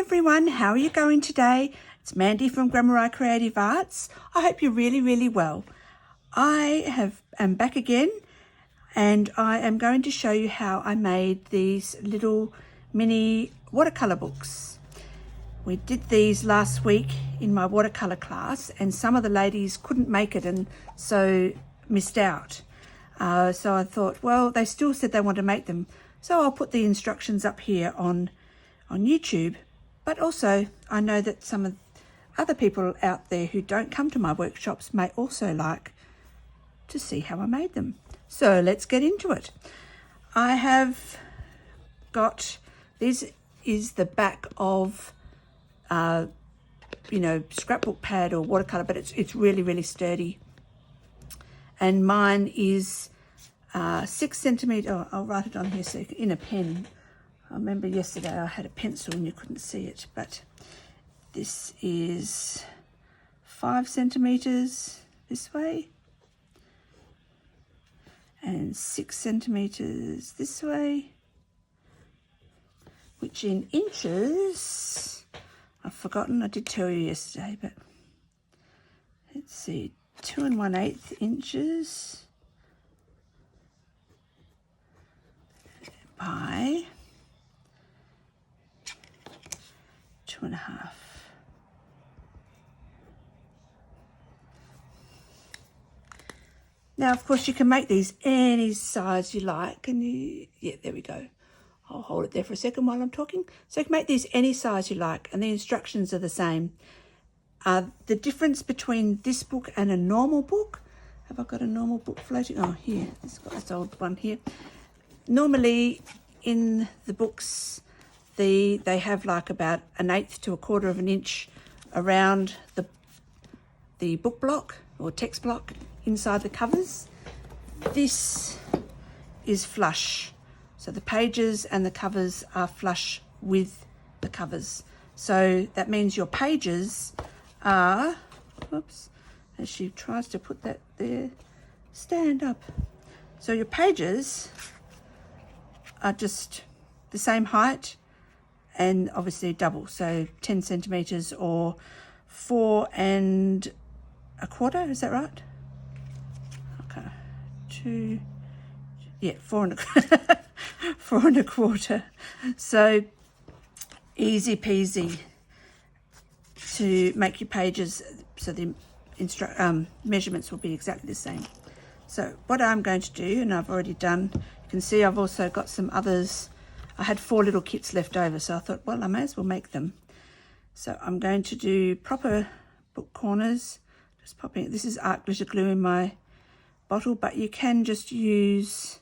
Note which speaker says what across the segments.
Speaker 1: everyone, how are you going today? It's Mandy from Grammary Creative Arts. I hope you're really well. I am back again and I am going to show you how I made these little mini watercolour books. We did these last week in my watercolour class and some of the ladies couldn't make it and so missed out. So I thought, well, they still said they want to make them, so I'll put the instructions up here on YouTube. But also I know that some of other people out there who don't come to my workshops may also like to see how I made them. So let's get into it. I have got, this is the back of scrapbook pad or watercolor, but it's really sturdy. And mine is 6 centimeter. Oh, I'll write it on here so in a pen. I remember yesterday I had a pencil and you couldn't see it, but this is 5 centimeters this way and 6 centimeters this way, which in inches, I've forgotten, I did tell you yesterday, but let's see, 2 1/8 inches by 2 1/2. Now, of course, you can make these any size you like. Yeah, there we go. I'll hold it there for a second while I'm talking. So you can make these any size you like, and the instructions are the same. The difference between this book and a normal book, have I got a normal book floating? Oh, here, it's got this old one here. Normally in the books, they have like about 1/8 to 1/4 of an inch around the book block or text block inside the covers. This is flush. So the pages and the covers are flush with the covers. So that means your pages are, whoops, as she tries to put that there, stand up. So your pages are just the same height and obviously double, so 10 centimeters or 4 1/4, is that right? Okay, 2, yeah, 4 1/4, 4 1/4. So easy peasy to make your pages, so the measurements will be exactly the same. So what I'm going to do, and I've already done, you can see I've also got some others. I had 4 little kits left over, so I thought, well, I may as well make them. So I'm going to do proper book corners, just popping, this is art glitter glue in my bottle, but you can just use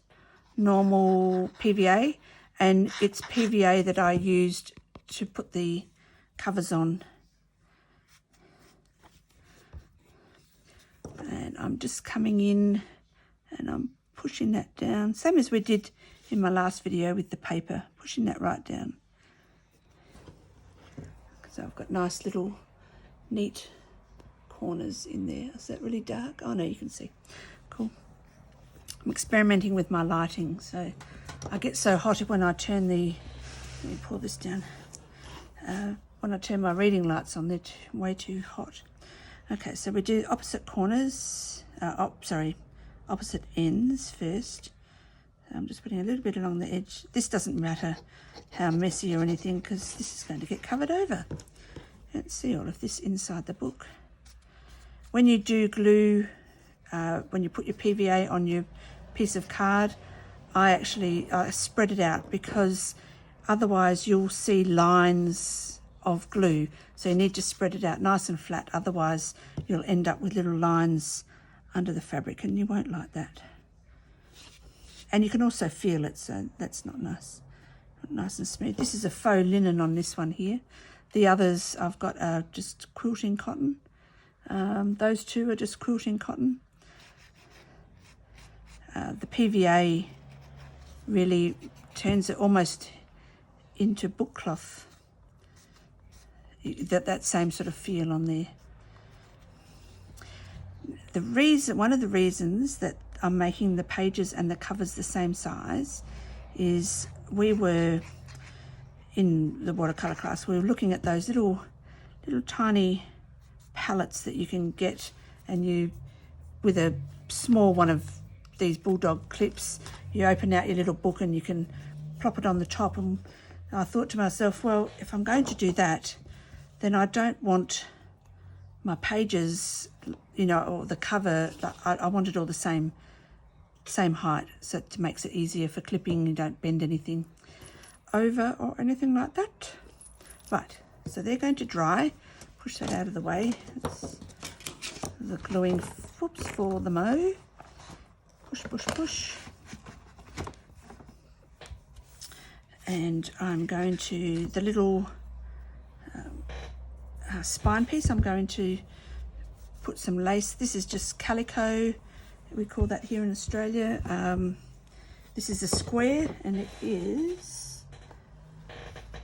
Speaker 1: normal PVA, and it's PVA that I used to put the covers on. And I'm just coming in and I'm pushing that down, same as we did in my last video with the paper, pushing that right down. So I've got nice little neat corners in there. Is that really dark? Oh no, you can see. Cool. I'm experimenting with my lighting, so I get so hot when I turn the, let me pull this down, when I turn my reading lights on, they're way too hot. Okay, so we do opposite corners, opposite ends first. I'm just putting a little bit along the edge. This doesn't matter how messy or anything because this is going to get covered over. Let's see all of this inside the book. When you do glue, when you put your PVA on your piece of card, I spread it out because otherwise you'll see lines of glue. So you need to spread it out nice and flat, otherwise you'll end up with little lines under the fabric and you won't like that. And you can also feel it, so that's not nice. Not nice and smooth. This is a faux linen on this one here. The others I've got are just quilting cotton. Those two are just quilting cotton. The PVA really turns it almost into book cloth. That same sort of feel on there. One of the reasons that I'm making the pages and the covers the same size is we were in the watercolour class, we were looking at those little tiny palettes that you can get, and you, with a small one of these bulldog clips, you open out your little book and you can plop it on the top. And I thought to myself, well, if I'm going to do that, then I don't want my pages, you know, or the cover, I want it all the same height, so it makes it easier for clipping. You don't bend anything over or anything like that. Right, so they're going to dry. Push that out of the way. It's the gluing, whoops, for the mo. Push, push, push. And I'm going to, the little spine piece, I'm going to put some lace. This is just calico, we call that here in Australia. This is a square, and it is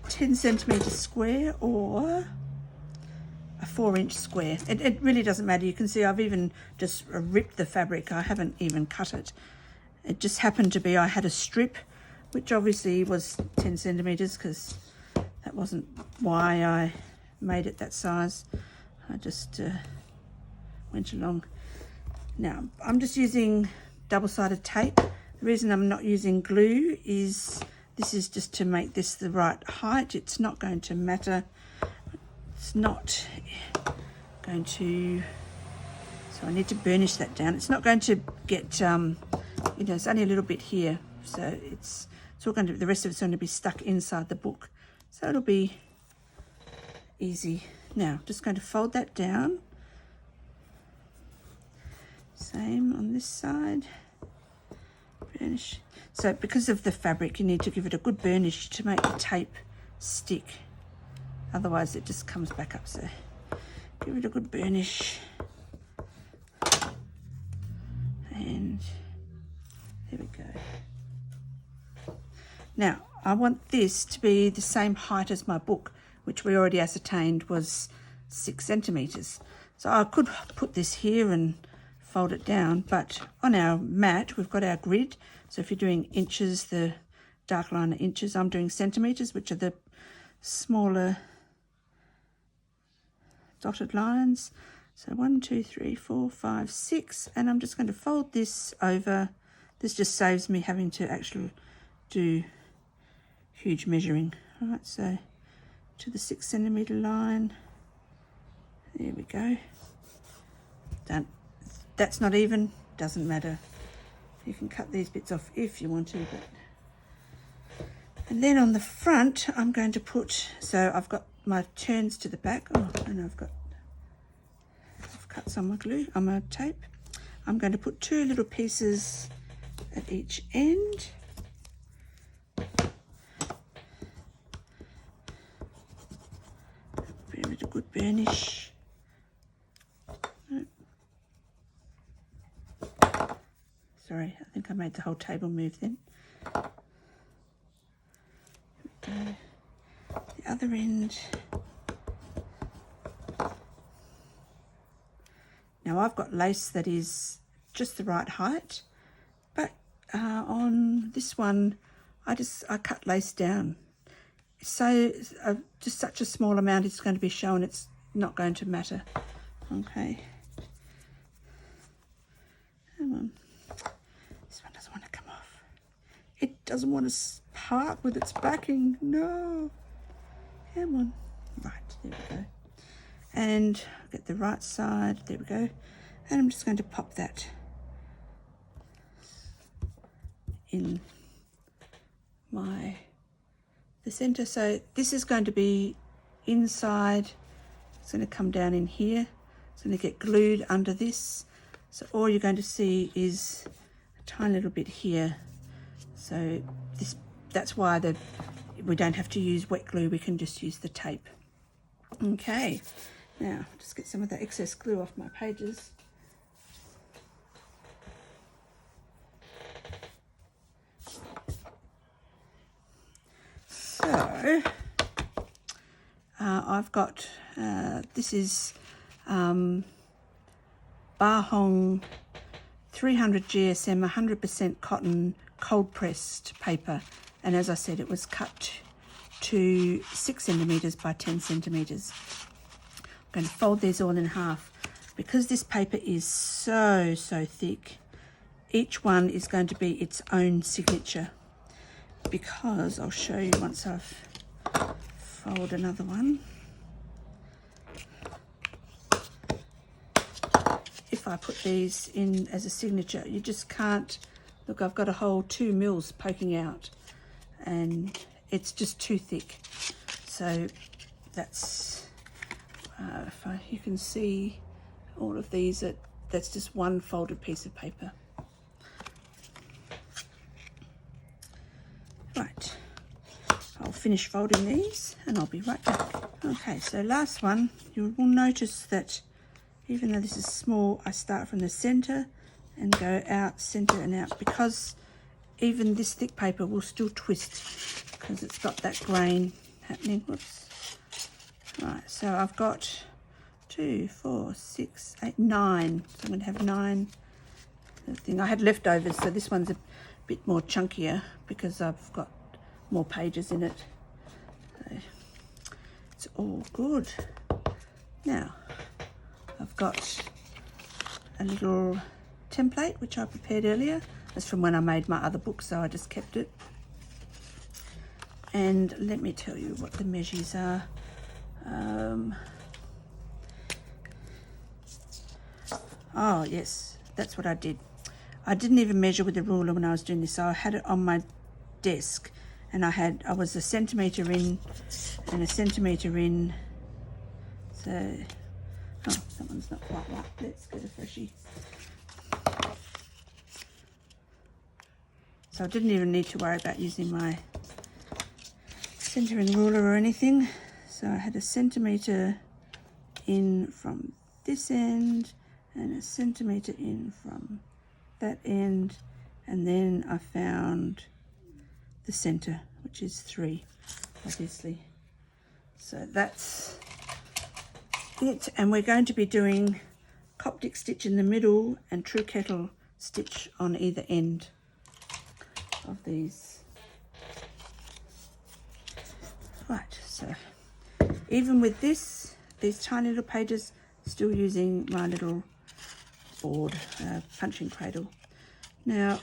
Speaker 1: 10 centimetres square or a 4-inch square. It really doesn't matter. You can see I've even just ripped the fabric. I haven't even cut it. It just happened to be I had a strip, which obviously was 10 centimetres, because that wasn't why I made it that size. I just went along. Now I'm just using double-sided tape. The reason I'm not using glue is this is just to make this the right height. It's not going to matter. It's not going to, so I need to burnish that down. It's not going to get, you know, it's only a little bit here, so it's all going to, the rest of it's going to be stuck inside the book, so it'll be easy. Now just going to fold that down. Same on this side. Burnish. So because of the fabric, you need to give it a good burnish to make the tape stick. Otherwise it just comes back up. So give it a good burnish. And there we go. Now I want this to be the same height as my book, which we already ascertained was 6 centimetres. So I could put this here and fold it down, but on our mat we've got our grid. So if you're doing inches, the dark line are inches. I'm doing centimetres, which are the smaller dotted lines. So 1, 2, 3, 4, 5, 6, and I'm just going to fold this over. This just saves me having to actually do huge measuring. All right, so to the 6 centimetre line. There we go. Done. That's not even, doesn't matter. You can cut these bits off if you want to, but. And then on the front, I'm going to put, so I've got my turns to the back. Oh, and I've cut some glue on my tape. I'm going to put 2 little pieces at each end. Give it a good burnish. Sorry, I think I made the whole table move then. Here we go. The other end. Now I've got lace that is just the right height, but on this one I cut lace down. So just such a small amount is going to be shown, it's not going to matter. Okay. Come on. This one doesn't want to come off. It doesn't want to part with its backing. No. Come on. Right, there we go. And get the right side. There we go. And I'm just going to pop that in the center. So this is going to be inside. It's going to come down in here. It's going to get glued under this. So all you're going to see is a tiny little bit here. So that's why we don't have to use wet glue. We can just use the tape. Okay. Now just get some of that excess glue off my pages. So I've got, this is Bahong 300 GSM 100% cotton cold pressed paper, and as I said, it was cut to 6 centimetres by 10 centimetres. I'm going to fold these all in half. Because this paper is so thick, each one is going to be its own signature. Because I'll show you once I've folded another one. If I put these in as a signature, you just can't. Look, I've got a whole 2 mils poking out, and it's just too thick. So that's you can see all of these. That's just one folded piece of paper. Right, I'll finish folding these and I'll be right back. Okay, so last one, you will notice that even though this is small, I start from the center and go out, center and out, because even this thick paper will still twist because it's got that grain happening. Whoops. Right, so I've got 2, 4, 6, 8, 9. So I'm going to have 9. I had leftovers, so this one's a bit more chunkier because I've got more pages in it. So it's all good. Now, I've got a little template which I prepared earlier. It's from when I made my other book, so I just kept it. And let me tell you what the measures are. Oh yes, that's what I did. I didn't even measure with the ruler when I was doing this, so I had it on my desk, and I was 1 centimetre in and 1 centimetre in. So, oh, that one's not quite right. Let's get a freshie. So I didn't even need to worry about using my centering ruler or anything. So I had 1 centimetre in from this end and 1 centimetre in from that end, and then I found the centre, which is 3, obviously. So that's it, and we're going to be doing Coptic stitch in the middle and true kettle stitch on either end of these. Right, so even with these tiny little pages, still using my little board, punching cradle. Now,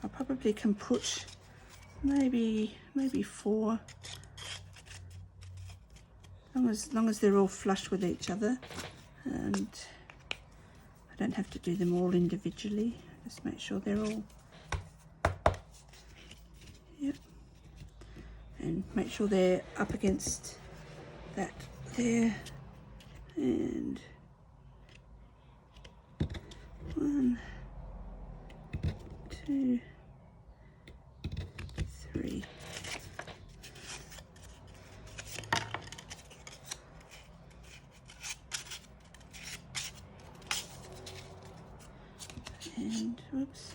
Speaker 1: I probably can put maybe 4, as long as they're all flush with each other, and I don't have to do them all individually. Just make sure they're all, yep, and make sure they're up against that there, and 1, 2, 3. And whoops,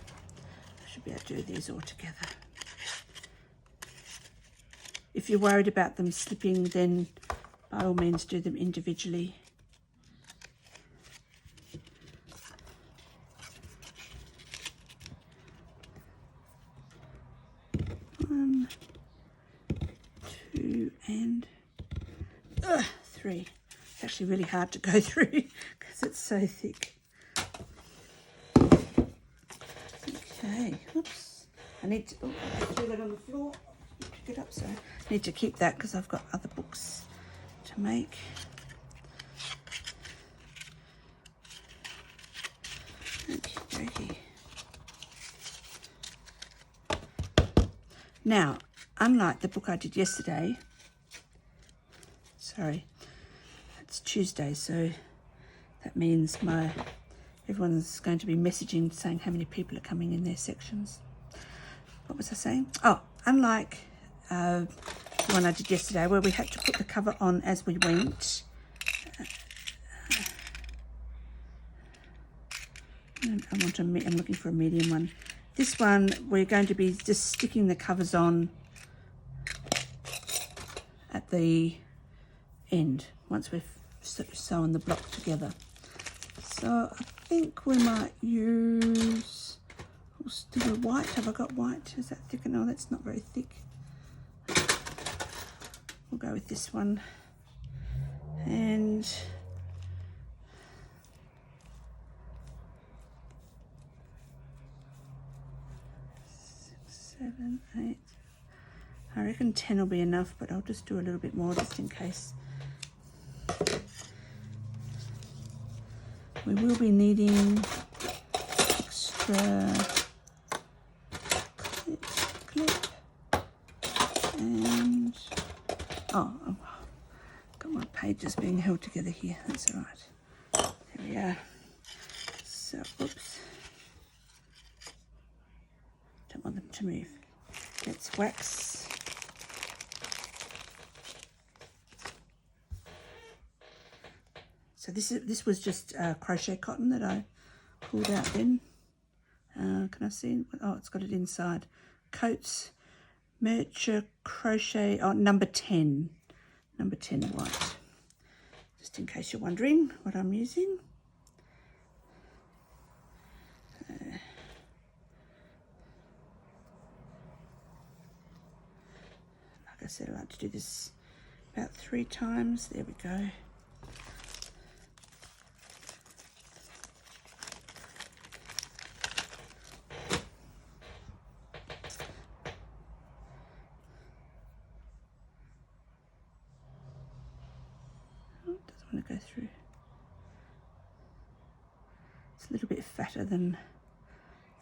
Speaker 1: I should be able to do these all together. If you're worried about them slipping, then by all means do them individually. One, 2, and 3. It's actually really hard to go through because it's so thick. Okay, oops. I need to, I do that on the floor. Pick it up, so I need to keep that because I've got other books to make. Okay. Now, unlike the book I did yesterday, sorry, it's Tuesday, so that means everyone's going to be messaging saying how many people are coming in their sections. What was I saying? Oh, unlike the one I did yesterday where we had to put the cover on as we went. I'm looking for a medium one. This one, we're going to be just sticking the covers on at the end once we've sewn the block together. So I think we might use, still white. Have I got white? Is that thick? No, that's not very thick. we'll go with this one. And 6, 7, 8. I reckon 10 will be enough, but I'll just do a little bit more just in case. We will be needing extra clip and oh, got my pages being held together here. That's all right. There we are. So, oops. Don't want them to move. Let's wax. So this was just crochet cotton that I pulled out then. Can I see? Oh, it's got it inside. Coats, Mercer crochet, oh, number 10 white. Just in case you're wondering what I'm using. Like I said, I like to do this about 3 times. There we go. Want to go through. It's a little bit fatter than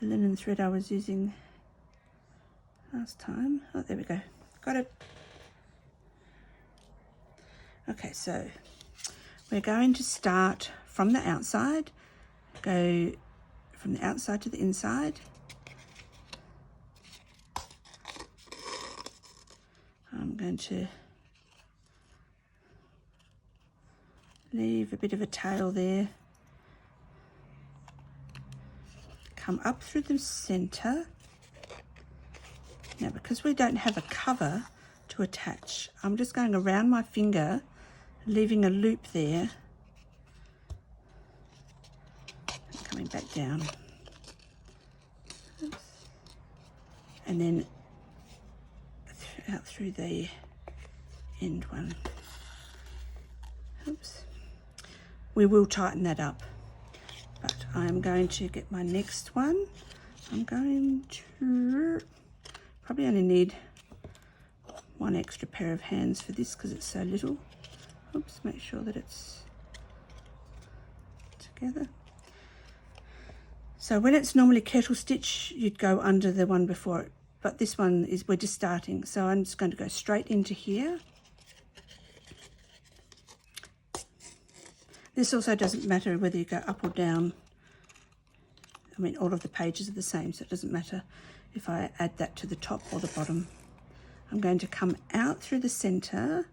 Speaker 1: the linen thread I was using last time. Oh, there we go. Got it. Okay, so we're going to start from the outside, go from the outside to the inside. I'm going to leave a bit of a tail there. Come up through the center. Now, because we don't have a cover to attach, I'm just going around my finger, leaving a loop there, and coming back down. Oops. And then out through the end one. Oops. We will tighten that up, but I'm going to get my next one. I'm going to probably only need 1 extra pair of hands for this because it's so little. Oops, make sure that it's together. So when it's normally kettle stitch, you'd go under the one before it, but this one is, we're just starting. So I'm just going to go straight into here. This also doesn't matter whether you go up or down. I mean, all of the pages are the same, so it doesn't matter if I add that to the top or the bottom. I'm going to come out through the center.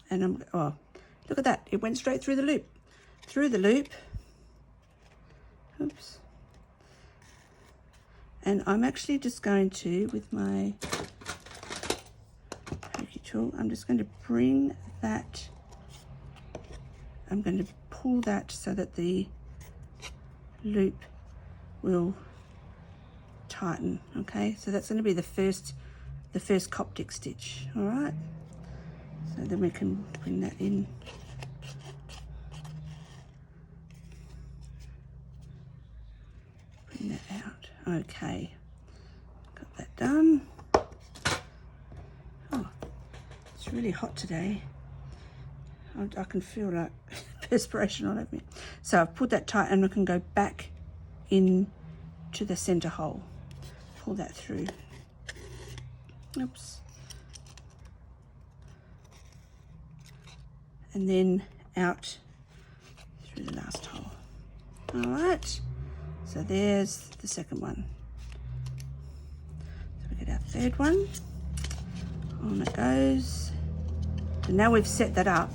Speaker 1: And I'm, oh, look at that. It went straight through the loop. Through the loop. Oops. And I'm actually just going to, with my tool, I'm just going to bring that, I'm going to pull that so that the loop will tighten. Okay, so that's going to be the first Coptic stitch. All right, so then we can bring that in. Bring that out. Okay, got that done. It's really hot today. I can feel like perspiration all over me. So I've pulled that tight and I can go back in to the center hole. Pull that through. Oops. And then out through the last hole. All right. So there's the second one. So we get our third one. On it goes. And now we've set that up.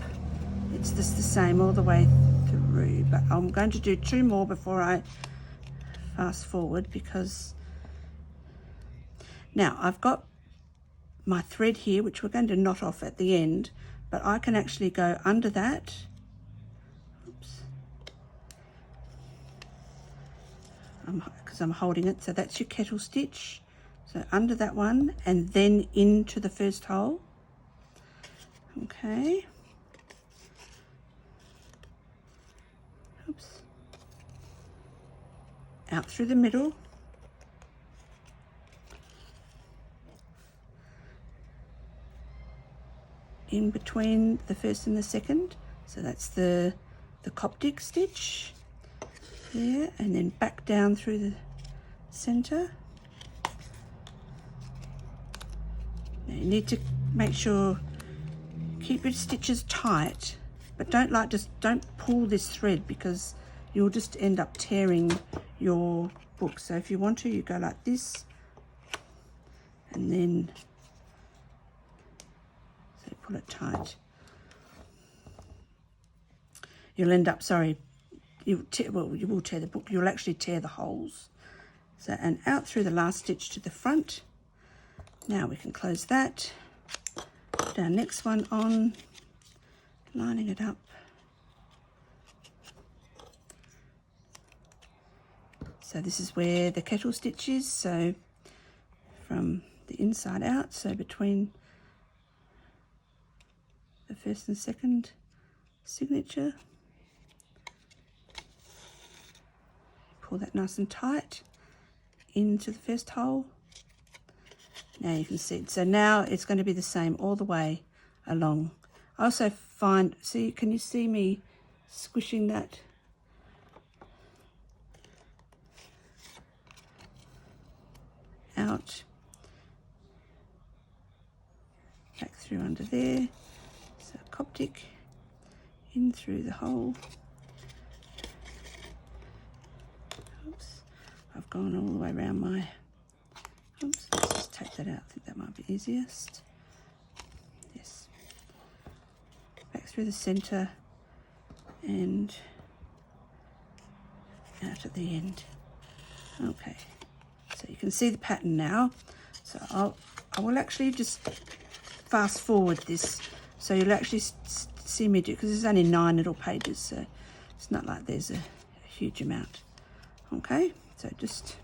Speaker 1: It's just the same all the way through, but I'm going to do 2 more before I fast forward, because now I've got my thread here, which we're going to knot off at the end, but I can actually go under that. Oops. Because I'm holding it, so that's your kettle stitch. So under that one and then into the first hole. Okay. Oops. Out through the middle. In between the first and the second. So that's the Coptic stitch there, and then back down through the center. Now you need to make sure, keep your stitches tight, but don't pull this thread, because you'll just end up tearing your book. So if you want to, you go like this, and then so pull it tight. You'll end up, sorry, you will tear the book. You'll actually tear the holes. So, and out through the last stitch to the front. Now we can close that. Put our next one on, lining it up. So this is where the kettle stitch is. So from the inside out, so between the first and second signature. Pull that nice and tight into the first hole. Now you can see, so now it's going to be the same all the way along. I also find, see, can you see me squishing that? Out, back through under there. So Coptic in through the hole. Oops, I've gone all the way around my, oops, let's just take that out. I think that might be easiest. Yes. Back through the center and out at the end. Okay, so you can see the pattern now. So I will actually just fast forward this, so you'll actually see me do, because there's only 9 little pages, so it's not like there's a huge amount. Okay, so just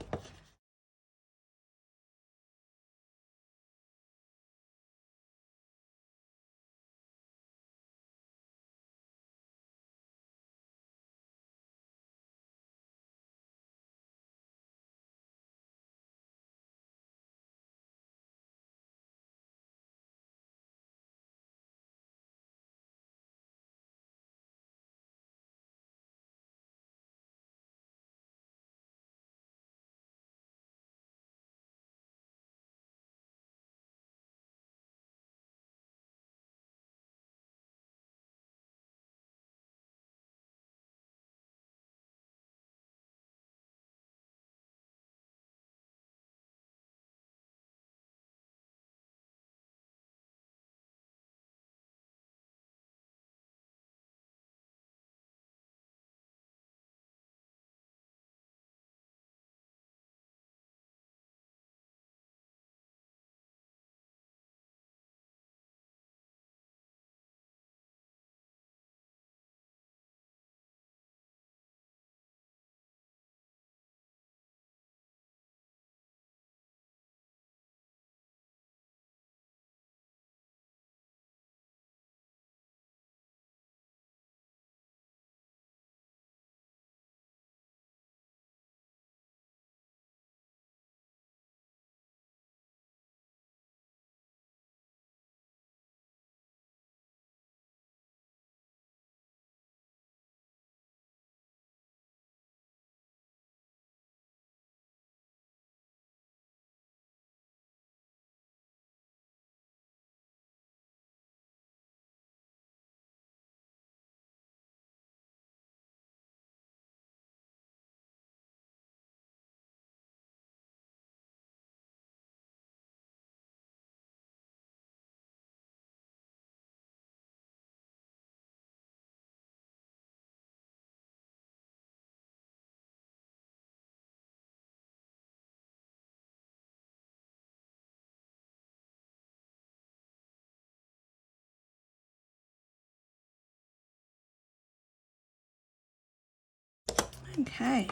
Speaker 1: okay.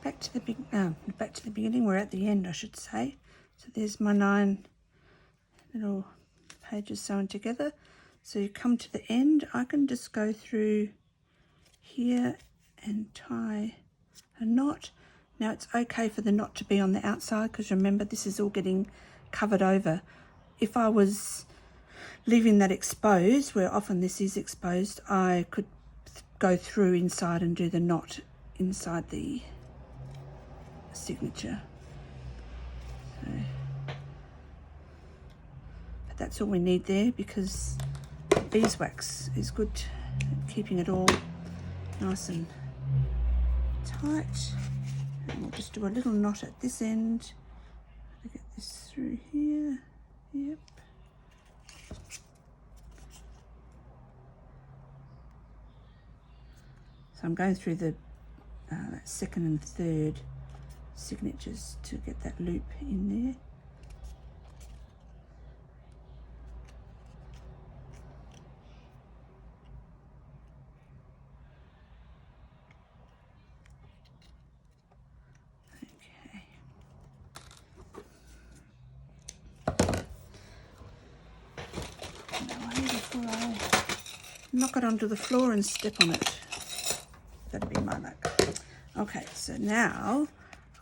Speaker 1: Back to the beginning. We're at the end, I should say. So there's my 9 little pages sewn together. So you come to the end, I can just go through here and tie a knot. Now it's okay for the knot to be on the outside, because remember this is all getting covered over. If I was leaving that exposed, where often this is exposed, I could go through inside and do the knot inside the signature. So, but that's all we need there, because beeswax is good at keeping it all nice and tight. And we'll just do a little knot at this end to get this through here. Yep. So I'm going through the second and third signatures to get that loop in there. Knock it onto the floor and step on it. That'd be my luck. Okay, so now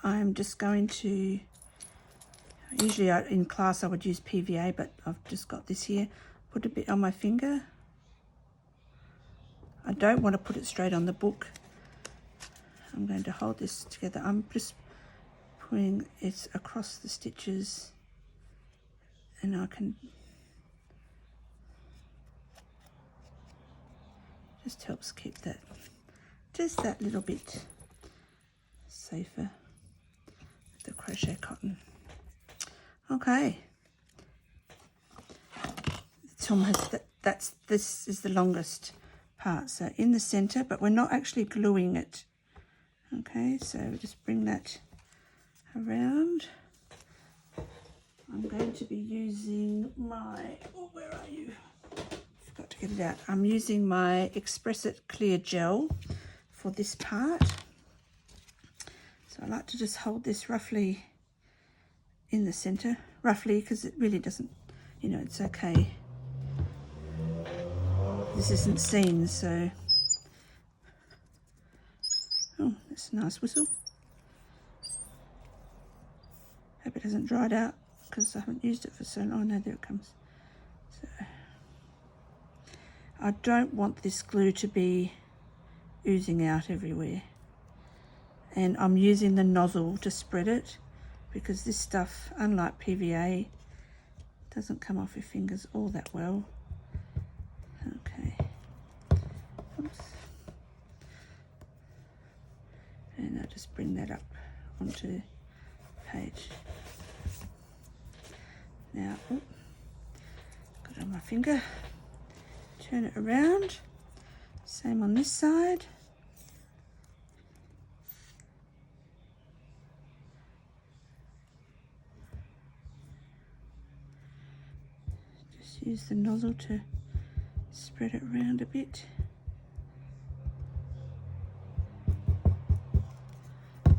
Speaker 1: I'm just going to, usually in class I would use PVA, but I've just got this here. Put a bit on my finger. I don't want to put it straight on the book. I'm going to hold this together. I'm just putting it across the stitches, and I can just helps keep that just that little bit safer with the crochet cotton. Okay, it's almost this is the longest part, so in the center, but we're not actually gluing it. Okay, so just bring that around. I'm going to be using my, oh, where are you? Forgot to get it out. I'm using my Express It clear gel for this part. So I like to just hold this roughly in the center, roughly, because it really doesn't, you know, it's okay. This isn't seen, so, oh, that's a nice whistle. Hope it hasn't dried out, because I haven't used it for so long. Oh no, there it comes. So I don't want this glue to be oozing out everywhere. And I'm using the nozzle to spread it, because this stuff, unlike PVA, doesn't come off your fingers all that well. Okay. Oops. And I'll just bring that up onto the page. Now, got it on my finger. Turn it around. Same on this side. Just use the nozzle to spread it around a bit. And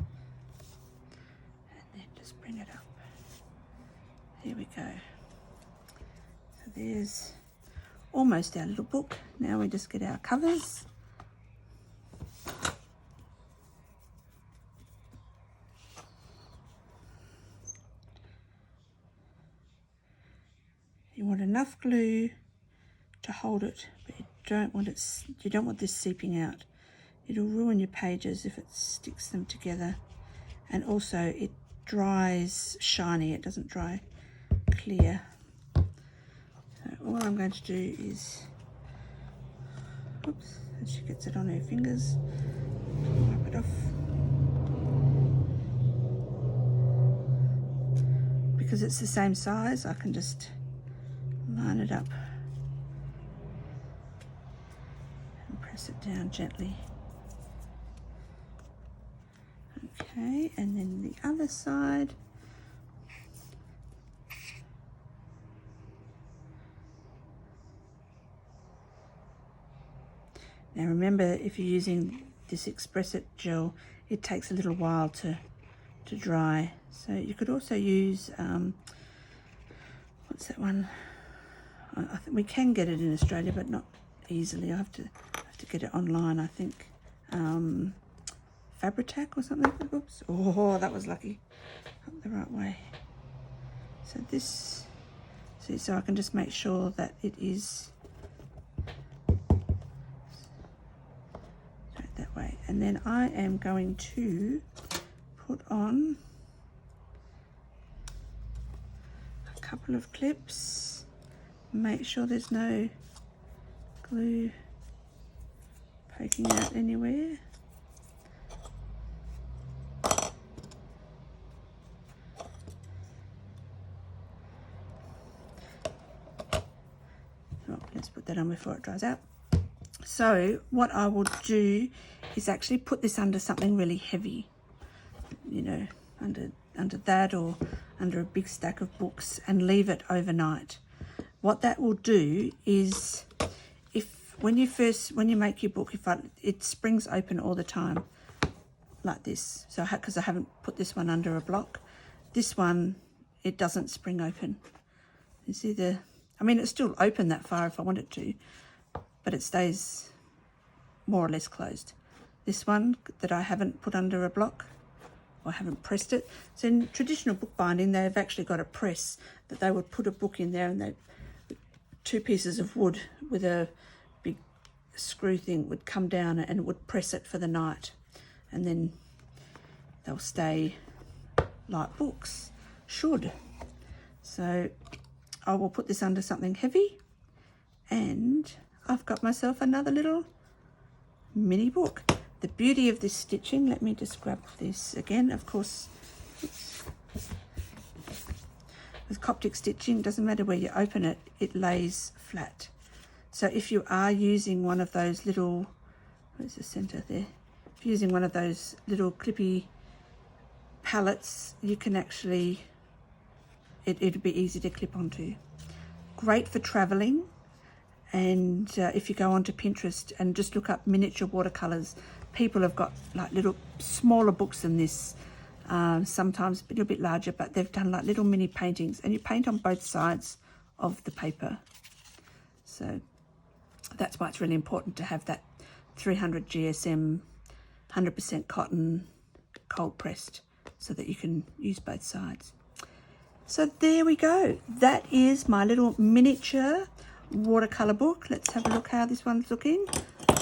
Speaker 1: then just bring it up. There we go. So there's almost our little book. Now we just get our covers. You want enough glue to hold it, but you don't want this seeping out. It'll ruin your pages if it sticks them together, and also it dries shiny. It doesn't dry clear. So all I'm going to do is, oops, she gets it on her fingers, wipe it off. Because it's the same size, I can just line it up and press it down gently. Okay, and then the other side. Now remember, if you're using this Express It gel, it takes a little while to to dry. So you could also use, what's that one? I think we can get it in Australia, but not easily. I have to get it online, I think. Fabri-Tac or something. Oops. Oh, that was lucky. Up the right way. So this, see, so I can just make sure that it is straight that way. And then I am going to put on a couple of clips. Make sure there's no glue poking out anywhere. Let's put that on before it dries out. So what I will do is actually put this under something really heavy, you know, under that or under a big stack of books, and leave it overnight. What that will do is, when you make your book, it springs open all the time like this. So because I haven't put this one under a block, this one, it doesn't spring open. You see I mean, it's still open that far if I want it to, but it stays more or less closed. This one that I haven't put under a block, or haven't pressed it. So in traditional bookbinding, they've actually got a press that they would put a book in there, and two pieces of wood with a big screw thing would come down and it would press it for the night, and then they'll stay like books should. So I will put this under something heavy, and I've got myself another little mini book. The beauty of this stitching, let me just grab this again, of course, with Coptic stitching, doesn't matter where you open it, it lays flat. So if you are using one of those little, where's the center there? If you're using one of those little clippy palettes, you can actually, it'd be easy to clip onto. Great for traveling, and if you go onto Pinterest and just look up miniature watercolors, people have got like little smaller books than this, sometimes a little bit larger, but they've done like little mini paintings, and you paint on both sides of the paper. So that's why it's really important to have that 300 GSM 100% cotton cold pressed, so that you can use both sides. So there we go. That is my little miniature watercolor book. Let's have a look how this one's looking.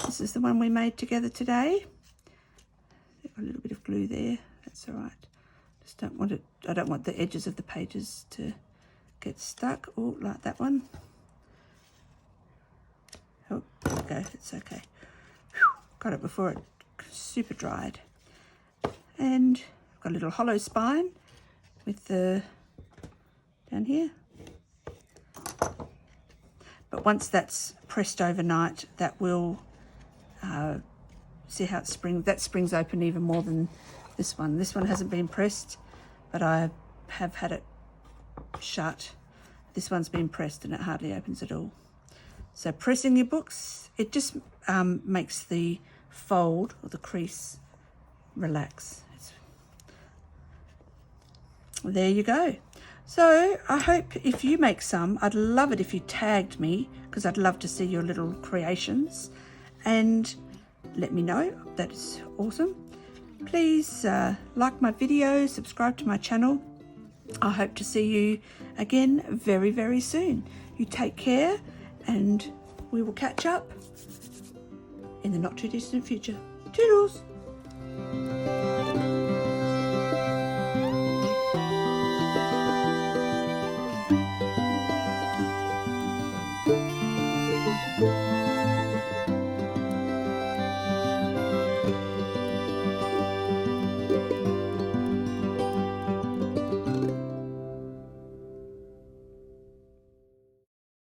Speaker 1: This is the one we made together today. A little bit of glue there. That's all right. Just don't want it. I don't want the edges of the pages to get stuck. Oh, like that one. Oh, there we go. It's okay. Whew, got it before it super dried. And I've got a little hollow spine with the down here. But once that's pressed overnight, that will see how it springs. That springs open even more than this one. This one hasn't been pressed, but I have had it shut. This one's been pressed and it hardly opens at all. So pressing your books, it just makes the fold or the crease relax. There you go. So I hope if you make some, I'd love it if you tagged me, because I'd love to see your little creations, and let me know. That is awesome. Please like my video, subscribe to my channel. I hope to see you again very, very soon. You take care, and we will catch up in the not too distant future. Toodles!